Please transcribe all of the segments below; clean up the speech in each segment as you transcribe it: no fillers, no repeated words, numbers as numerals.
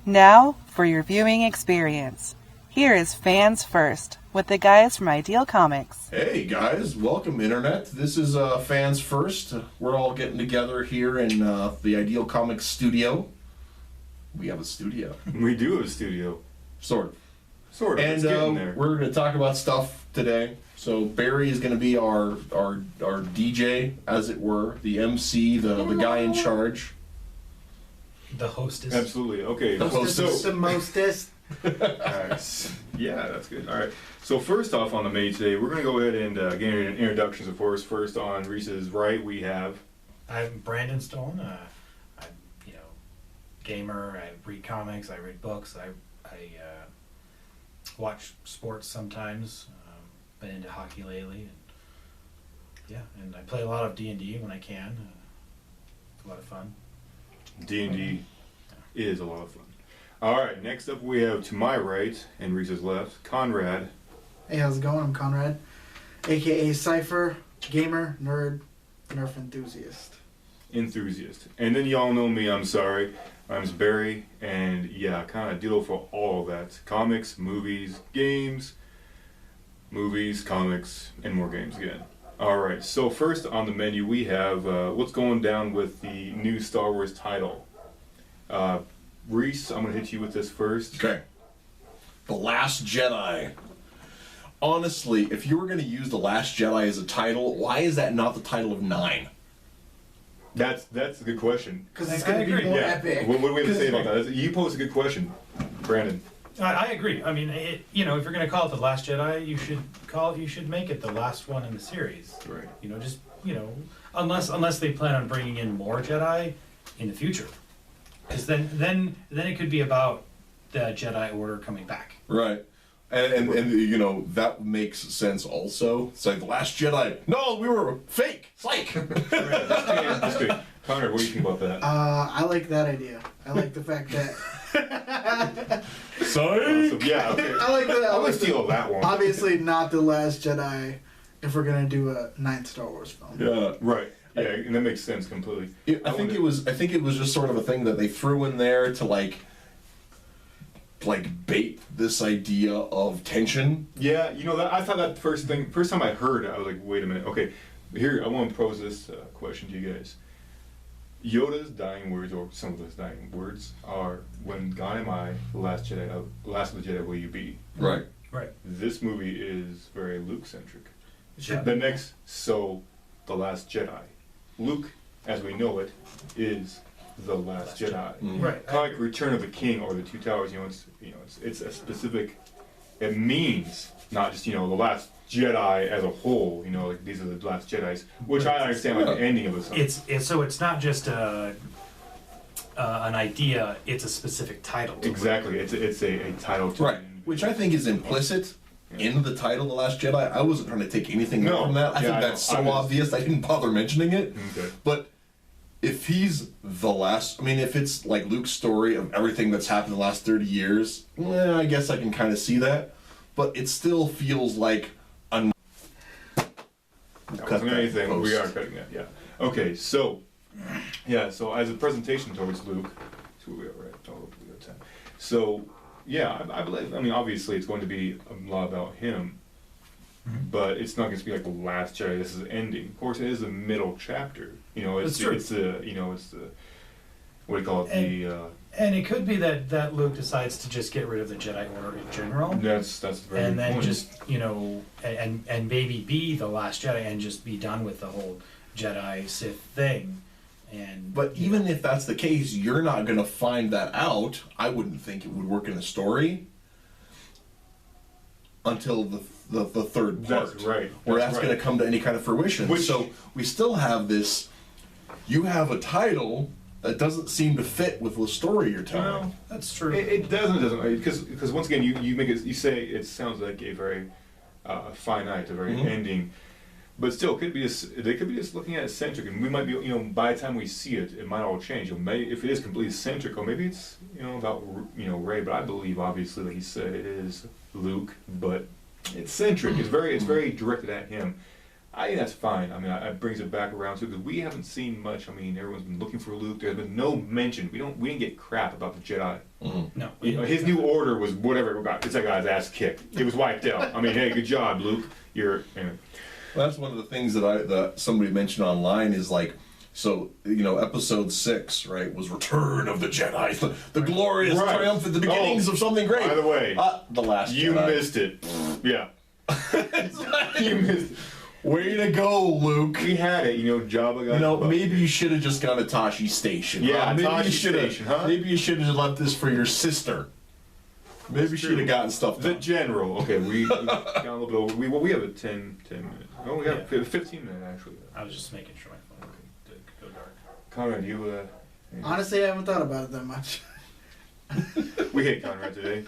Now for your viewing experience. Here is Fans First with the guys from Ideal Comics. Hey guys, welcome Internet. This is Fans First. We're all getting together here in the Ideal Comics studio. We have a studio. We do have a studio. Sort of. Sort of. And it's getting there. we're going to talk about stuff today. So Barry is going to be our DJ, as it were, the MC, the guy in charge. The hostess. Absolutely. Okay. The hostess. The mostest. Yeah, that's good. All right. So first off on the menu today, we're going to go ahead and get introductions, of course. First on Reese's right, we have... I'm Brandon Stone. I'm, gamer. I read comics. I read books. I watch sports sometimes. Been into hockey lately. And I play a lot of D&D when I can. It's a lot of fun. D&D is a lot of fun. All right, next up we have to my right and Reese's left, Conrad. Hey, how's it going? I'm Conrad, a.k.a. Cypher, gamer, nerd, Nerf enthusiast. And then y'all know me, I'm sorry. I'm Barry, and yeah, kind of deal for all of that. Comics, movies, games, comics, and more games again. Alright, so first on the menu we have what's going down with the new Star Wars title. Reese, I'm going to hit you with this first. Okay. The Last Jedi. Honestly, if you were going to use The Last Jedi as a title, why is that not the title of 9? That's a good question. Because it's going to be more epic. What do we have to say about that? You posed a good question, Brandon. I agree. I mean, if you're going to call it The Last Jedi, you should make it the last one in the series. Right. Unless they plan on bringing in more Jedi in the future. Because then it could be about the Jedi Order coming back. Right. And that makes sense also. It's like, The Last Jedi. No, we were fake. Psych. That's good. Connor, what do you think about that? I like that idea. I like the fact that... Sorry? Yeah, okay. I like that. I'm going to steal that one. Obviously not The Last Jedi if we're going to do a 9th Star Wars film. Yeah. Right. Yeah, and that makes sense completely. I think it was just sort of a thing that they threw in there to like bait this idea of tension. Yeah, I thought that first time I heard it, I was like, wait a minute. Okay, here, I want to pose this question to you guys. Yoda's dying words, or some of his dying words, are, when God am I, the last of the Jedi will you be. Right. Right. This movie is very Luke-centric. Yeah. The next, The Last Jedi. Luke, as we know it, is the Last Jedi. Mm-hmm. Right. Kind of like Return of the King or the Two Towers. It's a specific. It means not just the Last Jedi as a whole. Like these are the Last Jedis, which I understand like the ending of the song. It's not just an idea. It's a specific title. Exactly. It's a title to Right. Which I think is implicit in the title, The Last Jedi. I wasn't trying to take anything from that. I think that's so obvious I didn't bother mentioning it. Okay. But if he's the last, if it's like Luke's story of everything that's happened in the last 30 years, I guess I can kind of see that. But it still feels like That wasn't anything. We are cutting that, yeah. Okay, so as a presentation towards Luke, that's where we are, right? Oh, we got 10. So, yeah, I believe, obviously it's going to be a lot about him, but it's not going to be like the Last Jedi. This is ending. Of course, it is the middle chapter. It's true. It's the what do you call it? And it could be that Luke decides to just get rid of the Jedi Order in general. That's very and then point. just and maybe be the Last Jedi and just be done with the whole Jedi Sith thing. But even if that's the case, you're not going to find that out. I wouldn't think it would work in a story until the third part. That's right. Where that's going to come to any kind of fruition. So we still have this. You have a title that doesn't seem to fit with the story you're telling. Well, that's true. It doesn't because once again you make it, you say it sounds like a very finite, a very ending. But still, they could be just looking at it centric, and we might be, by the time we see it, it might all change. If it is completely centric, or maybe it's, about, Rey. But I believe, obviously, like he said, it is Luke, but it's centric. It's very directed at him. I think that's fine. I mean, it brings it back around too, because we haven't seen much. I mean, everyone's been looking for Luke. There's been no mention. We didn't get crap about the Jedi. Mm-hmm. No. You know, his new order was whatever it got. It's that guy's ass kicked. It was wiped out. I mean, hey, good job, Luke. You're. Anyway. Well, that's one of the things that somebody mentioned online is like, so, you know, episode 6, right, was Return of the Jedi, the glorious triumph at the beginnings of something great. By the way, The Last Jedi. You missed it. Yeah. You missed it. Way to go, Luke. We had it, you know, Jabba got. You know, maybe you should have just gone to Tashi Station. Yeah, maybe Tashi you shoulda- Station, huh? Maybe you should have left this for your sister. Maybe you should have gotten stuff The done. general. Okay, we got a little bit over. We have a 10 minutes. Oh, we have a 15 minute actually. I was just making sure my phone did go dark. Conrad, you. Honestly, I haven't thought about it that much. We hate Conrad today.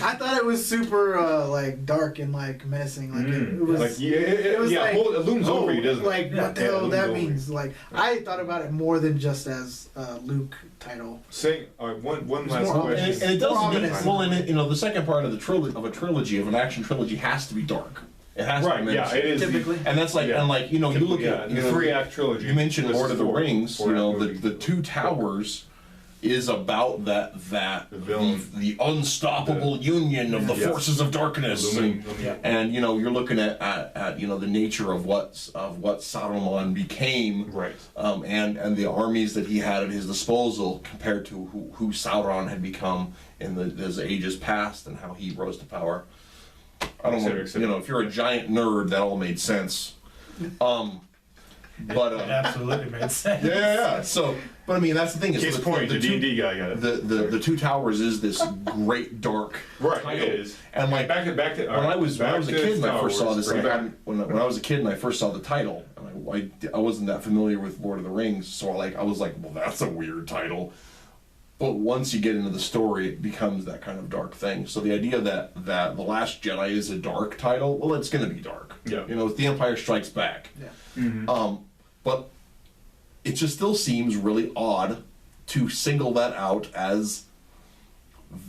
I thought it was super like dark and like menacing. Like it was. Like it was like, it looms over you, doesn't like, it? what the Yeah, it hell looms that over you. means? Like, I thought about it more than just as Luke title. Say, all right, one last more- question. And it does More mean, ominous. well, and you know, the second part of the trilogy of an action trilogy has to be dark. It has to Right, be yeah, menacing. it is. Typically. And that's like, Yeah. and like, you know, you look at the you know, 3-act trilogy. You mentioned This Lord is of the four- Rings. You four-act know, movie. the Two Towers is about the villain. the unstoppable union of the Yes. forces of darkness. Illuminati. And you know, you're looking at you know the nature of what Saruman became, Right. and the armies that he had at his disposal compared to who Sauron had become in as ages past and how he rose to power. I don't know, you know, if you're a giant nerd, that all made sense. But It absolutely made sense. yeah. So, but I mean, that's the thing. Is Case the, point, the, the two, D&D guy got it. the Two Towers is this great dark Right, title. it is. And like back to when I was a kid and I first saw this, Bring it back. when I was a kid and I first saw the title, and I wasn't that familiar with Lord of the Rings, so I was like, well, that's a weird title. But once you get into the story, it becomes that kind of dark thing. So the idea that The Last Jedi is a dark title, well, it's going to be dark. Yeah. You know, it's The Empire Strikes Back. Yeah. But it just still seems really odd to single that out as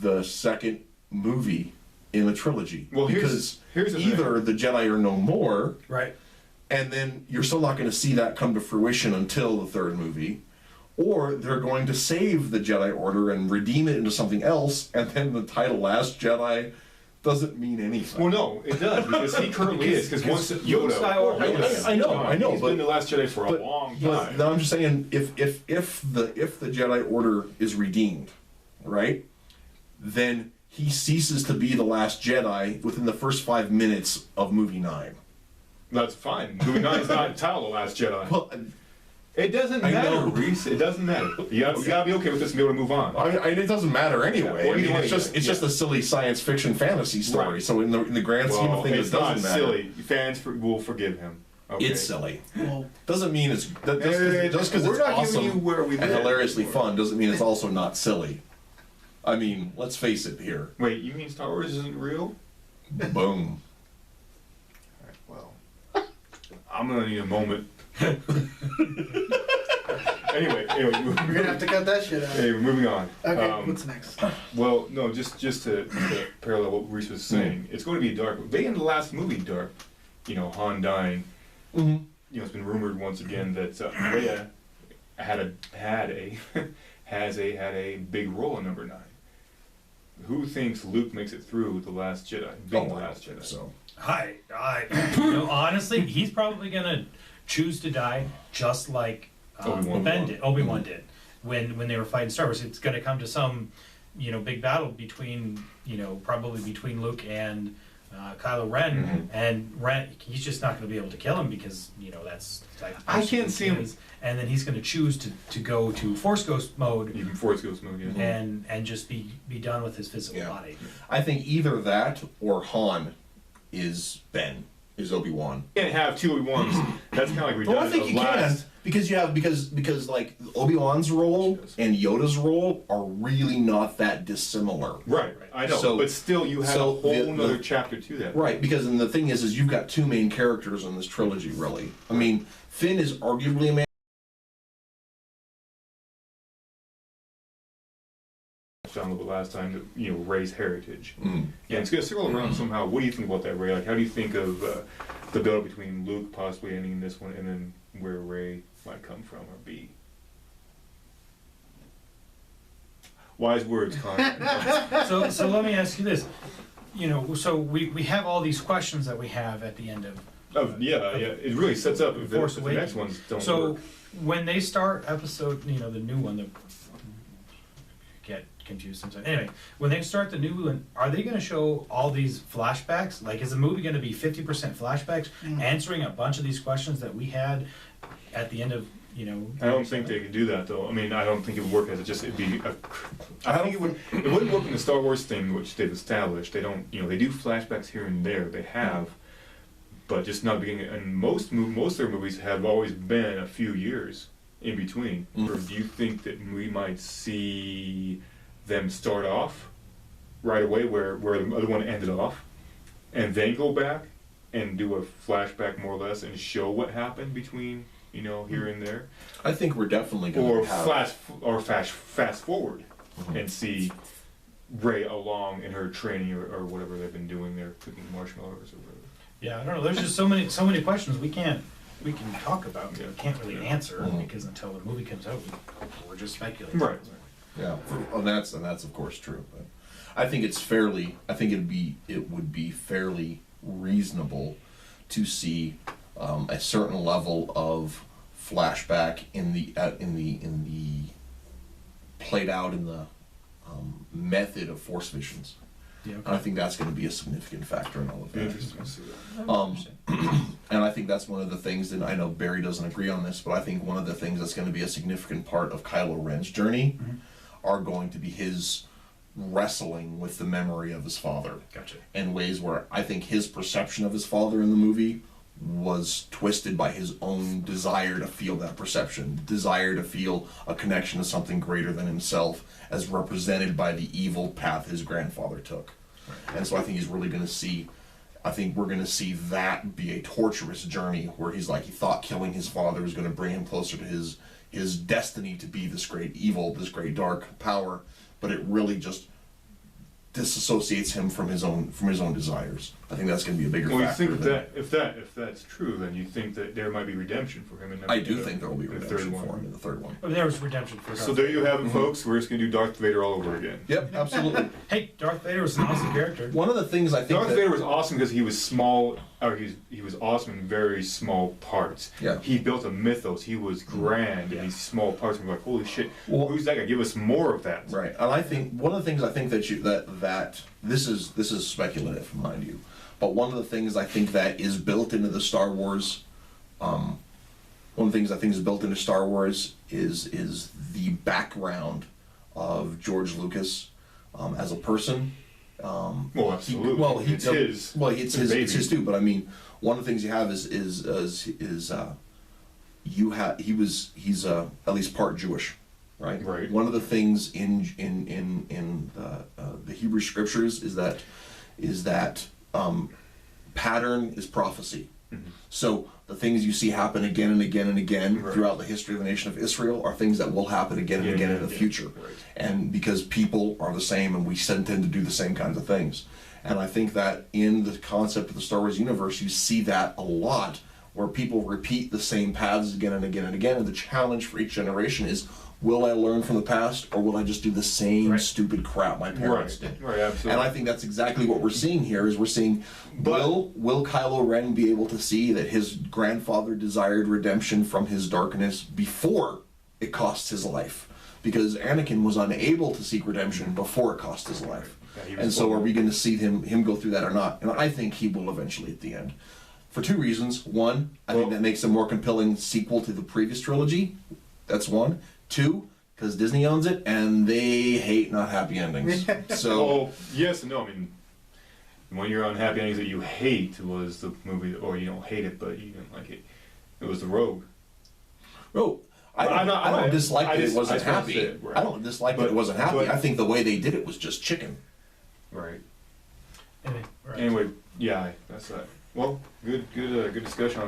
the second movie in a trilogy. Well, because here's the either the Jedi are no more, Right. and then you're still not going to see that come to fruition until the third movie, or they're going to save the Jedi Order and redeem it into something else, and then the title Last Jedi doesn't mean anything. Well, no, it does, because he currently is. Because once Luke Yoda. Skywalker- I know, He's but- been the Last Jedi for a But- long But time. now I'm just saying, if the Jedi Order is redeemed, right, then he ceases to be the Last Jedi within the first 5 minutes of movie 9. That's fine. Movie 9 is not titled The Last Jedi. Well, It doesn't I matter, know. Reese. It doesn't matter. You gotta be okay with this and be able to move on. it doesn't matter anyway. Yeah, I mean, well, it's just a silly science fiction fantasy story. Right. So in the grand scheme Well, of things, it's it not doesn't matter. silly. Fans will forgive him. Okay. It's silly. Well, Doesn't mean it's Hey, just because we're it's not giving awesome you where we and live. hilariously fun doesn't mean it's also not silly. I mean, let's face it here. Wait, you mean Star Wars isn't real? Boom. Well, I'm gonna need a moment. anyway, we're gonna have to cut that shit out. anyway, moving on. Okay, what's next? Well, no, just to parallel what Reese was saying, it's going to be dark. They ended the last movie dark. You know, Han dying. Mm-hmm. You know, it's been rumored once again that Leia had a big role in number 9. Who thinks Luke makes it through the Last Jedi? Being the Last Jedi. So. You know, honestly, he's probably gonna choose to die just like Obi-Wan did when they were fighting Star Wars. It's gonna come to some, you know, big battle between, you know, probably between Luke and Kylo Ren, and Ren, he's just not gonna be able to kill him because, you know, that's like I can't see him. And then he's gonna choose to go to Force Ghost mode Even Force Ghost movie. Yeah. and just be done with his physical Yeah. body. I think either that or Han is Obi-Wan. You can't have two Obi-Wans. That's kind of like redundant. Well, I think you can because you have because like Obi-Wan's role and Yoda's role are really not that dissimilar. Right, I know, So- but still, you have so a whole the- nother chapter to that. Right, because and the thing is you've got two main characters in this trilogy, really. I mean, Finn is arguably a man. Found a little bit last time to, you know, Rey's heritage. Mm. Yeah, it's gonna circle around somehow. What do you think about that, Rey? Like, how do you think of the build between Luke possibly ending this one, and then where Rey might come from or be. Wise words, Connor. So let me ask you this. So we have all these questions that we have at the end of. Yeah. It really sets up if Force the Awakens. next ones don't So work. when they start episode, the new one, get confused sometimes. Anyway, when they start the new one, are they going to show all these flashbacks? Like, is the movie going to be 50% flashbacks, answering a bunch of these questions that we had at the end of, I don't think they could do that though. I mean, I don't think it would work as it'd be I think it wouldn't work in the Star Wars thing, which they've established. They don't, they do flashbacks here and there. They have, but just not beginning. And most of their movies have always been a few years in between. Or do you think that we might see them start off right away where the other one ended off, and then go back and do a flashback more or less and show what happened between here and there? I think we're definitely going to have... fast forward and see Rey along in her training or whatever they've been doing there, cooking marshmallows or whatever. Yeah, I don't know. There's just so many questions we can talk about. We can't really answer because until the movie comes out, we're just speculating. Right. Yeah, and that's of course true. But I think it would be fairly reasonable to see a certain level of flashback in the played out in the method of Force visions. Yeah, And I think that's going to be a significant factor in all of that. Interesting to see that. And I think that's one of the things that I know Barry doesn't agree on this, but I think one of the things that's going to be a significant part of Kylo Ren's journey are going to be his wrestling with the memory of his father. Gotcha. In ways where I think his perception of his father in the movie was twisted by his own desire to feel that perception, desire to feel a connection to something greater than himself, as represented by the evil path his grandfather took. Right. And so I think he's really going to see, I think we're going to see that be a torturous journey where he's like, he thought killing his father was going to bring him closer to his destiny to be this great evil, this great dark power, but it really just disassociates him from his own desires. I think that's going to be a bigger factor. You think that if that's true, then you think that there might be redemption for him. I do think there will be redemption for him in the third one. I mean, there was redemption for Darth So there you have it, folks. We're just going to do Darth Vader all over again. Yep, absolutely. Hey, Darth Vader was an awesome character. One of the things I think Darth Vader was awesome because he was small, or he was awesome in very small parts. Yeah. He built a mythos. He was grand in these small parts. And we're like, holy shit, Well, who's that guy? Give us more of that. Right, and I think one of the things I think that this is speculative, mind you, but one of the things I think that is built into the Star Wars, one of the things I think is built into Star Wars is the background of George Lucas as a person. Well, absolutely. It's his too. But I mean, one of the things you have is he's at least part Jewish. Right. Right. One of the things in the Hebrew scriptures is that pattern is prophecy. Mm-hmm. So the things you see happen again and again and again throughout the history of the nation of Israel are things that will happen again and again in the future. Right. And because people are the same and we tend to do the same kinds of things. And I think that in the concept of the Star Wars universe, you see that a lot, where people repeat the same paths again and again and again. And the challenge for each generation is, will I learn from the past, or will I just do the same stupid crap my parents did? Right, absolutely. And I think that's exactly what we're seeing here, is we're seeing, will Kylo Ren be able to see that his grandfather desired redemption from his darkness before it cost his life? Because Anakin was unable to seek redemption before it cost his life. Yeah, and so are we going to see him go through that or not? And I think he will eventually at the end. For two reasons. One, I think that makes a more compelling sequel to the previous trilogy. That's one. Two, because Disney owns it, and they hate not happy endings. So, yes and no. I mean, one of your unhappy endings that you hate was the movie, or you don't hate it, but you didn't like it. It was The Rogue. Oh, I don't dislike that it wasn't happy. I don't dislike that it wasn't happy. I think the way they did it was just chicken. Right. Anyway, Anyway, yeah, that's that. Well, good discussion on